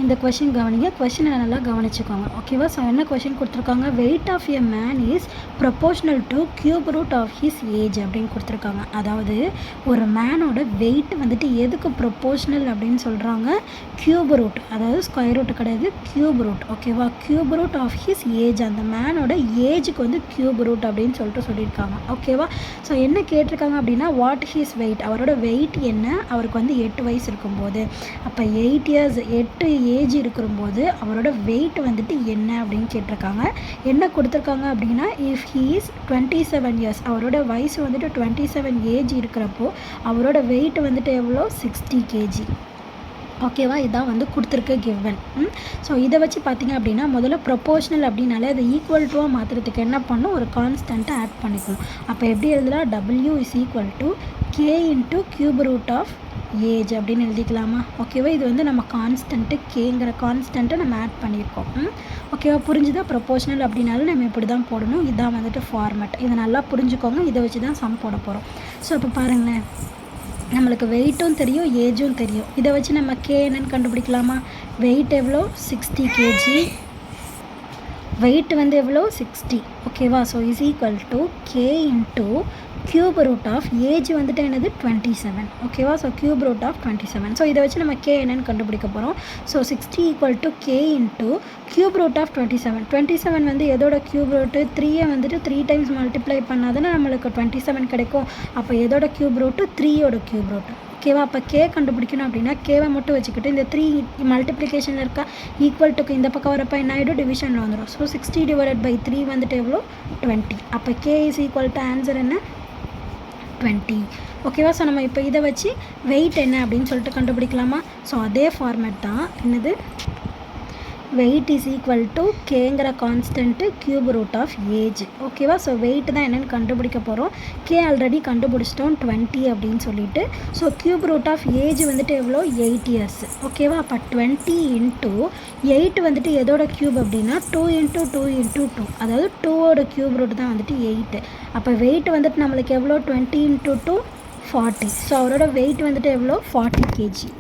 இந்த கொஷின் கவனிங்க. கொஷினை நல்லா கவனிச்சுக்கோங்க. ஓகேவா? ஸோ என்ன கொஷின் கொடுத்துருக்காங்க, weight of a man is proportional to cube root of his age அப்படின்னு கொடுத்துருக்காங்க. அதாவது ஒரு மேனோட வெயிட் வந்துட்டு எதுக்கு ப்ரொபோஷ்னல் அப்படின்னு சொல்கிறாங்க, கியூப் ரூட், அதாவது ஸ்கொயர் ரூட் கிடையாது, கியூப் ரூட். ஓகேவா? Cube root of his age, அந்த மேனோட ஏஜுக்கு வந்து கியூப் ரூட் அப்படின்னு சொல்லியிருக்காங்க. ஓகேவா? ஸோ என்ன கேட்டிருக்காங்க அப்படின்னா, வாட் ஹிஸ் வெயிட், அவரோட வெயிட் என்ன, அவருக்கு வந்து 8 வயசு இருக்கும்போது, அப்போ 8 இயர்ஸ் 8 ஏஜ் இருக்கும்போது அவரோட வெயிட் வந்துட்டு என்ன அப்படின்னு கேட்டிருக்காங்க. என்ன கொடுத்துருக்காங்க அப்படின்னா, இஃப் ஹீ இஸ் 27 இயர்ஸ், அவரோட வயசு வந்துட்டு 27 ஏஜ் இருக்கிறப்போ அவரோட வெயிட் வந்துட்டு எவ்வளோ, 60 கேஜி. ஓகேவா? இதான் வந்து கொடுத்துருக்க கிவன். ஸோ இதை வச்சு பார்த்திங்க அப்படின்னா, முதல்ல ப்ரொபோஷ்னல் அப்படின்னாலே அதை ஈக்குவல் டுவாக மாற்றுறதுக்கு என்ன பண்ணணும், ஒரு கான்ஸ்டண்ட்டை ஆட் பண்ணிக்கணும். அப்போ எப்படி எழுதலாம், W is equal to K into cube root of age அப்படின்னு எழுதிக்கலாமா? ஓகேவா? இது வந்து நம்ம கான்ஸ்டன்ட்டு கேங்கிற கான்ஸ்டன்ட்டை நம்ம ஆட் பண்ணியிருக்கோம். ஓகேவா? புரிஞ்சுதா? ப்ரொபோஷ்னல் அப்படின்னாலும் நம்ம இப்படி தான் போடணும். இதான் வந்துட்டு ஃபார்மேட். இதை நல்லா புரிஞ்சுக்கோங்க. இதை வச்சு தான் சம் போட போகிறோம். ஸோ இப்போ பாருங்களேன், நம்மளுக்கு வெயிட்டும் தெரியும், ஏஜும் தெரியும். இதை வச்சு நம்ம கே என்னன்னு கண்டுபிடிக்கலாமா? வெயிட் எவ்வளோ, 60 கேஜி. வெயிட் வந்து எவ்வளோ, 60. ஓகேவா? So is equal to K into cube root of age வந்துட்டு என்னது, 27. ஓகேவா? So cube root of 27. So இதை வச்சு நம்ம கே என்னன்னு கண்டுபிடிக்க போகிறோம். So 60 equal to K into cube root of 27. 27 வந்து எதோட கியூப் ரூட்டு, 3யை வந்துட்டு 3 டைம்ஸ் மல்டிப்ளை பண்ணாதானே நம்மளுக்கு 27 கிடைக்கும். அப்போ எதோட கியூப் ரூட்டு, 3யோட கியூப் ரூட்டு. ஓகேவா? அப்போ கே கண்டுபிடிக்கணும் அப்படின்னா கேவை மட்டும் வச்சுக்கிட்டு இந்த 3 மல்டிப்ளிகேஷனில் இருக்கா, ஈக்குவல் டுக்கு இந்த பக்கம் வரப்போ என்ன ஆகிடும், டிவிஷனில் வந்துடும். ஸோ 60 டிவைடட் பை 3 வந்துட்டு எவ்வளோ, 20. அப்போ K is equal to answer என்ன, 20. ஓகேவா? ஸோ நம்ம இப்போ இதை வச்சு வெயிட் என்ன அப்படின்னு சொல்லிட்டு கண்டுபிடிக்கலாமா? ஸோ அதே ஃபார்மேட் தான். என்னது, வெயிட் இஸ் ஈக்குவல் டு கேங்கிற constant cube root of age. ஓகேவா? ஸோ வெயிட் தான் என்னென்னு கண்டுபிடிக்க போகிறோம். கே ஆல்ரெடி கண்டுபிடிச்சிட்டோம் 20 அப்படின்னு சொல்லிட்டு. So cube root of age வந்துட்டு எவ்வளோ, 8 இயர்ஸ். ஓகேவா? அப்போ 20 இன்ட்டு 8 வந்துட்டு எதோட க்யூப் அப்படின்னா 2 இன்ட்டு 2 இன்ட்டு 2, அதாவது 2ஓட க்யூப் ரூட் தான் வந்துட்டு 8. அப்போ வெயிட் வந்துட்டு நம்மளுக்கு எவ்வளோ, 20 இன்ட்டு 2 40. ஸோ அவரோட வெயிட் வந்துட்டு எவ்வளோ, 40 கேஜி.